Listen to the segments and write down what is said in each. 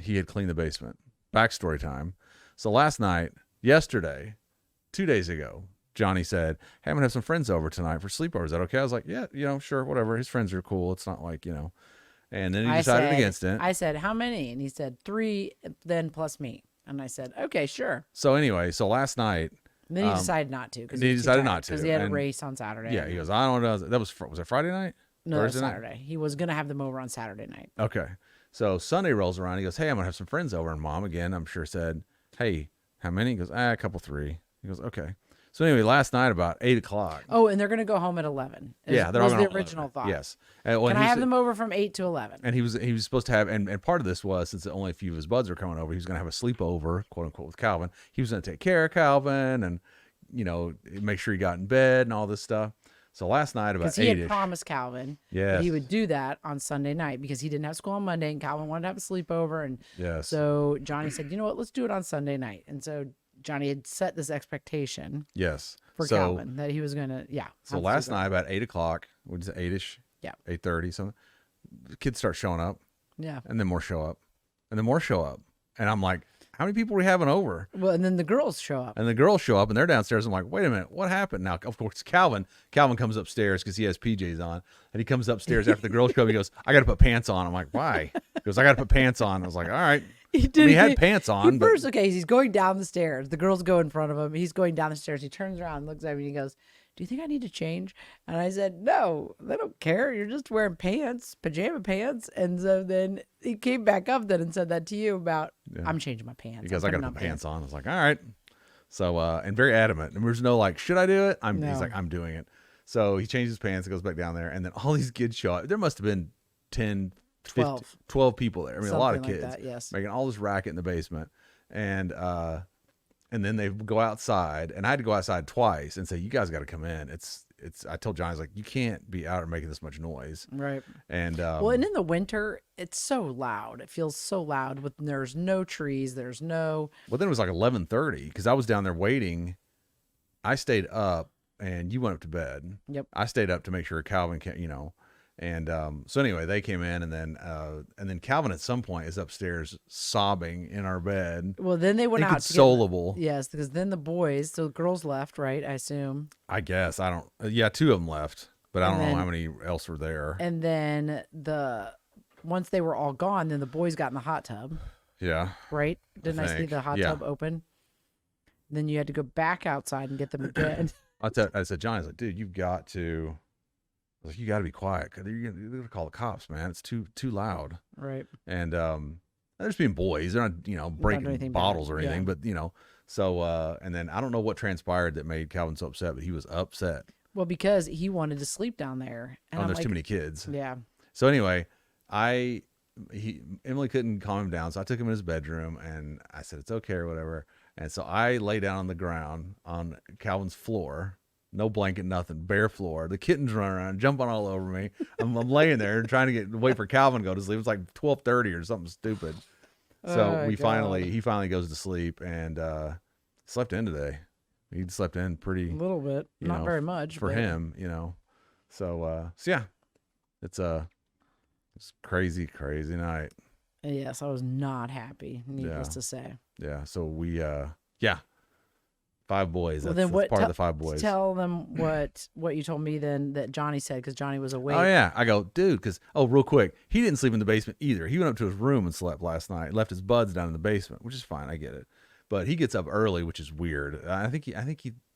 he had cleaned the basement. Backstory time. So yesterday, 2 days ago, Johnny said, hey, I'm going to have some friends over tonight for sleepover. Is that okay? I was like, yeah, sure, whatever. His friends are cool. It's not like, And then he decided against it. I said, how many? And he said, 3, then plus me. And I said, okay, sure. So anyway, last night. And then he decided not to. He decided not to. Because he had a race on Saturday. Yeah, he goes, I don't know. Was it Friday night? No, Thursday Saturday. Night? He was going to have them over on Saturday night. Okay. So Sunday rolls around. He goes, hey, I'm going to have some friends over. And Mom, again, I'm sure said, hey, how many? He goes, a couple, 3. He goes, okay. So anyway, last night about 8 o'clock. Oh, and they're going to go home at 11. Yeah, they're all the original thought. Yes. Can I have them over from 8 to 11? And he was supposed to have, and part of this was, since only a few of his buds are coming over, he was going to have a sleepover, quote unquote, with Calvin. He was going to take care of Calvin and, make sure he got in bed and all this stuff. So last night about 8-ish. Because he had promised Calvin that he would do that on Sunday night because he didn't have school on Monday and Calvin wanted to have a sleepover. And so Johnny said, you know what, let's do it on Sunday night. And so Johnny had set this expectation. Yes. For Calvin that he was going to, So last night about 8 o'clock, what is it, 8-ish? Yeah. 8:30, something. The kids start showing up. Yeah. And then more show up. And then more show up. And I'm like, how many people are we having over? Well, and then the girls show up. And the girls show up and they're downstairs. I'm like, wait a minute, what happened? Now, of course, Calvin comes upstairs because he has PJs on. And he comes upstairs after the girls show up. He goes, I got to put pants on. I'm like, why? He goes, I got to put pants on. I was like, all right. He had pants on. Okay, he's going down the stairs. The girls go in front of him. He's going down the stairs. He turns around, looks at me, and he goes, do you think I need to change? And I said, no, they don't care. You're just wearing pants, pajama pants. And so then he came back up then and said that to you about, I'm changing my pants. He goes, I got to put pants on. I was like, all right. So, and very adamant. And there's no like, should I do it? He's like, I'm doing it. So he changes his pants and goes back down there. And then all these kids show up. There must have been 10, 12 people there. I mean, a lot of kids like that, yes. Making all this racket in the basement. And then they go outside, and I had to go outside twice and say, you guys got to come in. I told Johnny, I was like, you can't be out making this much noise. Right. And, and in the winter, it's so loud. It feels so loud there's no trees. There's no. Well, then it was like 11:30 because I was down there waiting. I stayed up and you went up to bed. Yep. I stayed up to make sure Calvin can't, And so anyway, they came in, and then Calvin at some point is upstairs sobbing in our bed. Well, then they went out. Inconsolable. Yes, because then the boys, so the girls left, right? I assume. I guess I don't. Yeah, 2 of them left, but I don't know how many else were there. And then once they were all gone, then the boys got in the hot tub. Yeah. Right? Didn't I see the hot tub open? Then you had to go back outside and get them again. I said, Johnny's like, dude, you've got to. I was like, you got to be quiet. They're going to call the cops, man. It's too loud. Right. And they're just being boys. They're not, breaking bottles or anything. But, so, and then I don't know what transpired that made Calvin so upset, but he was upset. Well, because he wanted to sleep down there. And there's too many kids. Yeah. So anyway, Emily couldn't calm him down. So I took him in his bedroom and I said, it's okay or whatever. And so I lay down on the ground on Calvin's floor. No blanket, nothing, bare floor. The kittens run around, jumping all over me. I'm laying there trying to wait for Calvin to go to sleep. It was like 12:30 or something stupid. So he finally goes to sleep and slept in today. He slept in pretty a little bit, not very much for him, So yeah, it's crazy night. Yes, I was not happy. Needless to say. Yeah. So we 5 boys. Well, that's part of the 5 boys. Tell them what you told me then that Johnny said because Johnny was awake. Oh, yeah. I go, dude, because, real quick, he didn't sleep in the basement either. He went up to his room and slept last night, left his buds down in the basement, which is fine. I get it. But he gets up early, which is weird. I think he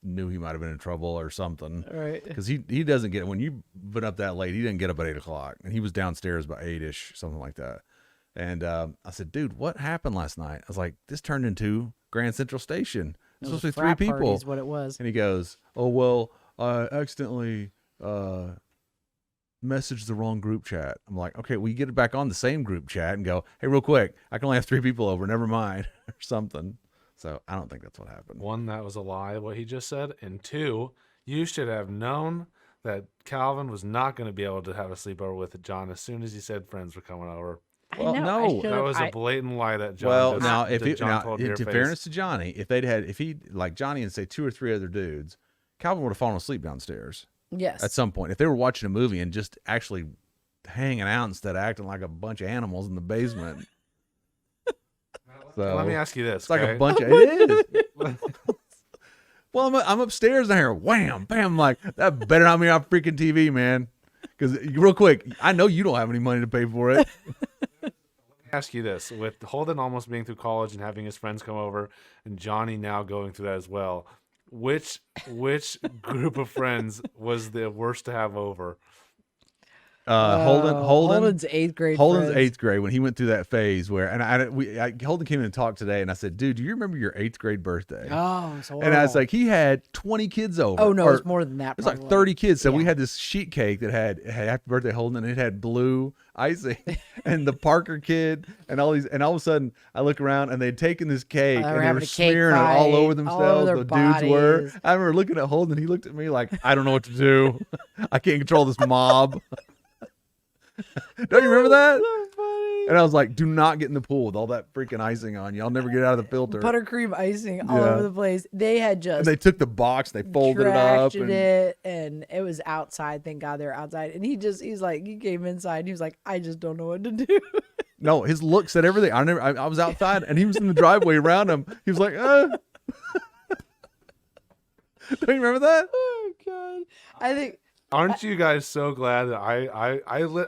knew he might have been in trouble or something. Right. Because he doesn't get, when you've been up that late, he didn't get up at 8 o'clock. And he was downstairs by 8-ish, something like that. And I said, dude, what happened last night? I was like, this turned into Grand Central Station. It's supposed to be 3 people. Is what it was. And he goes, oh, well, I accidentally messaged the wrong group chat. I'm like, okay, well, you get it back on the same group chat and go, hey, real quick, I can only have 3 people over. Never mind, or something. So I don't think that's what happened. 1, that was a lie, what he just said. And 2, you should have known that Calvin was not going to be able to have a sleepover with John as soon as he said friends were coming over. Well, no, that was a blatant lie that John. In fairness to Johnny, if he like Johnny and say 2 or 3 other dudes, Calvin would have fallen asleep downstairs. Yes, at some point, if they were watching a movie and just actually hanging out instead of acting like a bunch of animals in the basement. So Let me ask you this. it's like okay? a bunch of it is. Well, I'm upstairs and I hear wham, bam. I'm like, that better not be on freaking TV, man. Because real quick, I know you don't have any money to pay for it. Ask you this: with Holden almost being through college and having his friends come over, and Johnny now going through that as well, which group of friends was the worst to have over? Holden's eighth grade. Holden's friends. eighth grade when he went through that phase where, and Holden came in and talked today, and I said, "Dude, do you remember your eighth grade birthday?" Oh, so and I was like, "He had 20 kids over." oh no, or, it's more than that. It was like probably. 30 kids. So we Yeah. had this sheet cake that had happy birthday Holden, and it had blue icing, and the Parker kid, and all these. And all of a sudden, I look around, and they'd taken this cake, They were and they having were a cake smearing it all fight, over all over themselves. their The dudes were. bodies. I remember looking at Holden, and he looked at me like, "I don't know what to do. I can't control this mob." Don't you remember that? So funny. And I was like, "Do not get in the pool with all that freaking icing on you. I'll never get out of the filter." Buttercream icing all Yeah. over the place. They had And just they took the box, they folded it up, trashed and it, and it was outside. Thank God they're outside. And he's like, he came inside. And he was like, I just don't know what to do. no, his look said everything. I was outside, and he was in the driveway around him. He was like, Don't you remember that? Oh God, I think Aren't you guys so glad that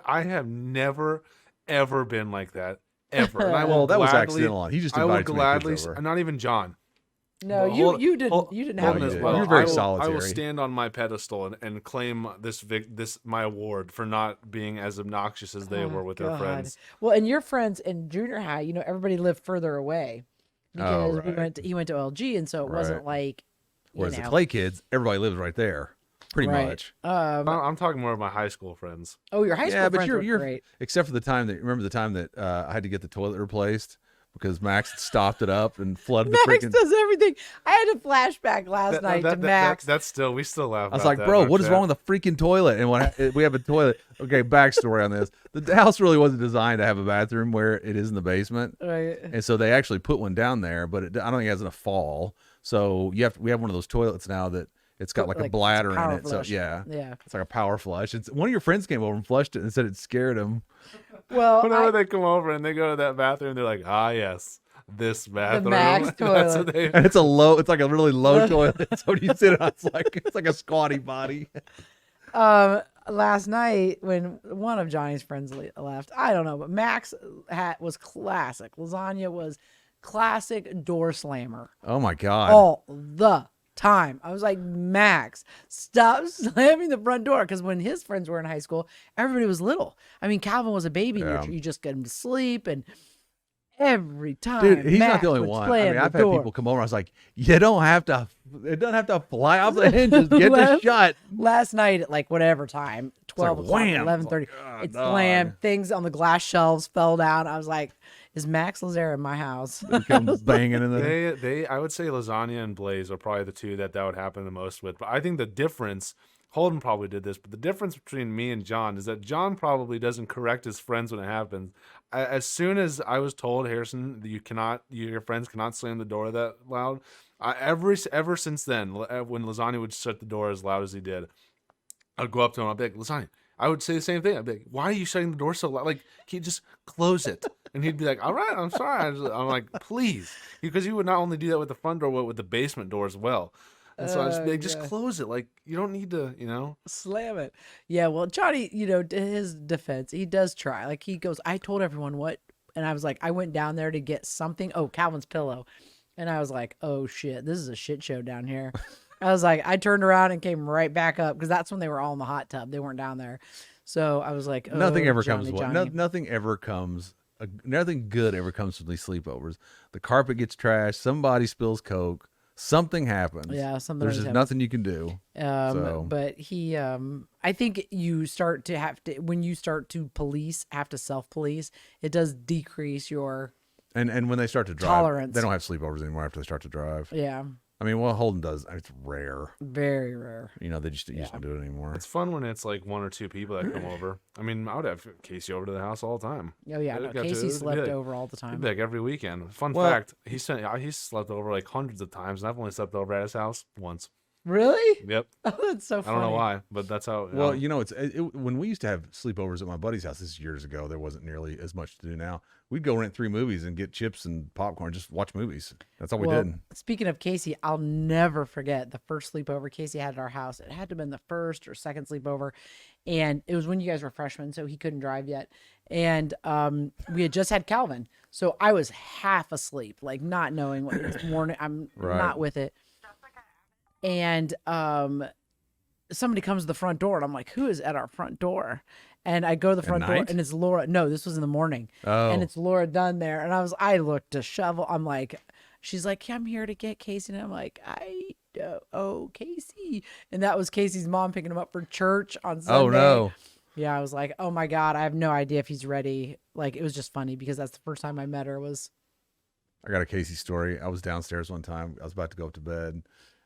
I have never ever been like that ever? And I will Well, that was gladly- accidental. He just I will invited too many gladly, kids over. not even John. no, Well, you didn't hold- you didn't hold have on as you it. did. well. You're very I will solitary. stand on my pedestal and claim this my award for not being as obnoxious as they Oh, were with their God. friends. Well, and your friends in junior high, everybody lived further away because right. he went to LG, and so it wasn't like Whereas the Clay kids, everybody lives right there, pretty right. much. I'm talking more of my high school friends. Oh, your high school Yeah, but friends were you're great. except for the time that remember the time that I had to get the toilet replaced because Max stopped it up and flooded the Max freaking. does everything. I had a flashback last night to Max. That's still we still laugh. I was about like, that bro, in our what is chat. wrong with the freaking toilet? And we have a toilet. Okay, backstory on this. The house really wasn't designed to have a bathroom where it is in the basement. Right. And so they actually put one down there, but I don't think it has enough fall. So we have one of those toilets now that it's got like a Like, bladder it's in power it. flush. So yeah, Yeah. it's like a power flush. It's one of your friends came over and flushed it and said it scared him. Well, Whenever they come over and they go to that bathroom, they're like, ah, yes, this bathroom. Max That's toilet. what they. And it's like a really low toilet. So when you sit on, it's like a squatty body. last night when one of Johnny's friends left, I don't know, but Max was classic. Lasagna was classic door slammer Oh my god. all the time. I was like, Max, stop slamming the front door. Because when his friends were in high school, everybody was little. I mean, Calvin was a baby. Yeah. You just get him to sleep, and every time, Dude, he's Max not the only would one. I slam mean, the I've had door. people come over. I was like, it doesn't have to fly off the hinges. Get the Left- shut. Last night at like whatever time, 12 like o'clock, wham. 11:30, God, it dog. slammed. Things on the glass shelves fell down. I was like, is Max Lazare in my house? They come banging in there. I would say Lasagna and Blaze are probably the two that would happen the most with. But I think the difference, Holden probably did this, but the difference between me and John is that John probably doesn't correct his friends when it happens. As soon as I was told, Harrison, that your friends cannot slam the door that loud, ever since then, when Lasagna would shut the door as loud as he did, I'd go up to him, I'd be like, Lasagna, I would say the same thing. I'd be like, why are you shutting the door so loud? Like, can you just close it? And he'd be like, all right, I'm sorry. I'm like, please. Because he would not only do that with the front door, but with the basement door as well. And so I just be like, just God. close it. Like, you don't need to, Slam it. Yeah, well, Johnny, to his defense, he does try. Like, he goes, I told everyone what, and I was like, I went down there to get something. Oh, Calvin's pillow. And I was like, oh shit, this is a shit show down here. I was like, I turned around and came right back up because that's when they were all in the hot tub. They weren't down there. So I was like, oh, Nothing ever Johnny, comes. Johnny. Nothing ever comes. Nothing good ever comes from these sleepovers. The carpet gets trashed. Somebody spills Coke. Something happens. Yeah, something There's always just happens. nothing you can do. So- But he, I think you start to have to, when you start to have to self-police, it does decrease your, And when they start to drive, Tolerance. they don't have sleepovers anymore after they start to drive. yeah, I mean, well, Holden does. It's rare. very rare. They just don't do it anymore. It's fun when it's like one or two people that come over. I mean, I would have Casey over to the house all the time. Oh yeah, It no, got to- Casey it'd be slept like- over all the He'd time. be like every weekend. Fun Well- fact, he's slept over like hundreds of times, and I've only slept over at his house once. Really? Yep. Oh, that's so I funny. don't know why, but that's how. Well, you know, when we used to have sleepovers at my buddy's house, this is years ago, there wasn't nearly as much to do now. We'd go rent 3 movies and get chips and popcorn, just watch movies. That's all we Well, did. speaking of Casey, I'll never forget the first sleepover Casey had at our house. It had to have been the first or second sleepover. And it was when you guys were freshmen, so he couldn't drive yet. And we had just had Calvin. So I was half asleep, like not knowing what it's morning. I'm Right. not with it. And somebody comes to the front door, and I'm like, who is at our front door? And I go to the front door, night? and it's Laura. No, this was in the morning. Oh, And it's Laura Dunn there. And I looked disheveled. I'm like, she's like, yeah, I'm here to get Casey. And I'm like, oh, Casey. And that was Casey's mom picking him up for church on Sunday. oh no. Yeah, I was like, oh my God, I have no idea if he's ready. Like, it was just funny because that's the first time I met her was. I got a Casey story. I was downstairs one time. I was about to go up to bed,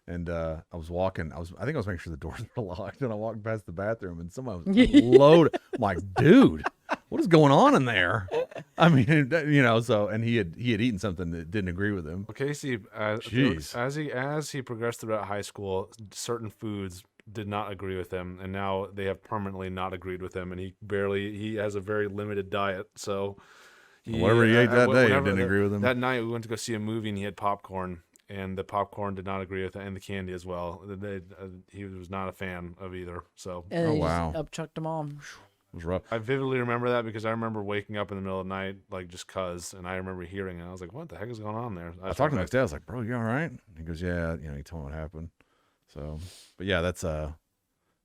and I was walking. I think I was making sure the doors were locked, and I walked past the bathroom, and someone was loaded. I'm like, dude, what is going on in there? I mean, you know. So, and he had eaten something that didn't agree with him. Well, Casey, Jeez. as he progressed throughout high school, certain foods did not agree with him, and now they have permanently not agreed with him, and he has a very limited diet. So, Whatever he ate that day whenever didn't agree with him. That night we went to go see a movie, and he had popcorn, and the popcorn did not agree with it, and the candy as well. He was not a fan of either. So. And Oh, he wow. just upchucked them all. It was rough. I vividly remember that because I remember waking up in the middle of the night, like just cuz, and I remember hearing it. I was like, "What the heck is going on there?" I talked to him next day. I was like, bro, you all right? He goes, yeah. You know, he told me what happened. So, but yeah, that's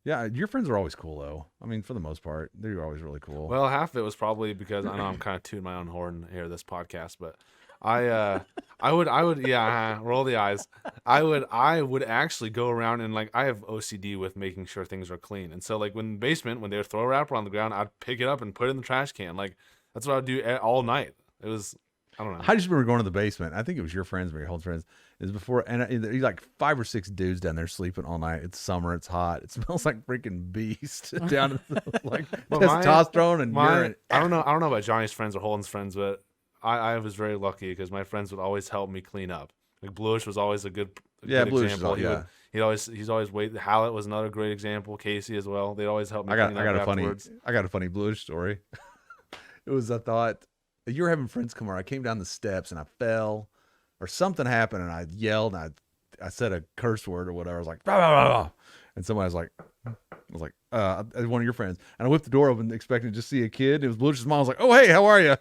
yeah. Your friends are always cool though. I mean, for the most part, they're always really cool. Well, half of it was probably because I know I'm kind of tooting my own horn here this podcast, but I would, yeah, roll the eyes. I would actually go around and like I have OCD with making sure things are clean, and so like when in the basement when they would throw a wrapper on the ground, I'd pick it up and put it in the trash can. Like that's what I would do all night. It was, I don't know. I just remember going to the basement. I think it was your friends, your old friends. Is before, and there's like 5 or 6 dudes down there sleeping all night. It's summer. It's hot. It smells like freaking beast down like Well, testosterone and urine. I don't know about Johnny's friends or Holden's friends, but I was very lucky because my friends would always help me clean up. Like Bluish was always a good Bluish is example. all- yeah. He's always wait. Hallett was another great example. Casey as well. They'd always help me. Clean up afterwards. I got a funny Bluish story. It was, I thought you were having friends come over. I came down the steps and I fell, or something happened, and I yelled and I said a curse word or whatever. I was like, "Rah, rah, rah, rah." And somebody was like, one of your friends, and I whipped the door open expecting to just see a kid. It was Bluish's mom. I was like, oh hey, how are you?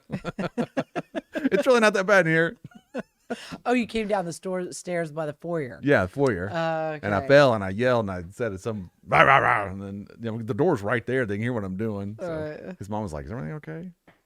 It's really not that bad in here. Oh, you came down the stairs by the foyer. Yeah, foyer. Okay. And I fell and I yelled and I said rah, rah, rah, and then the door's right there. They can hear what I'm doing. So his mom was like, is everything okay?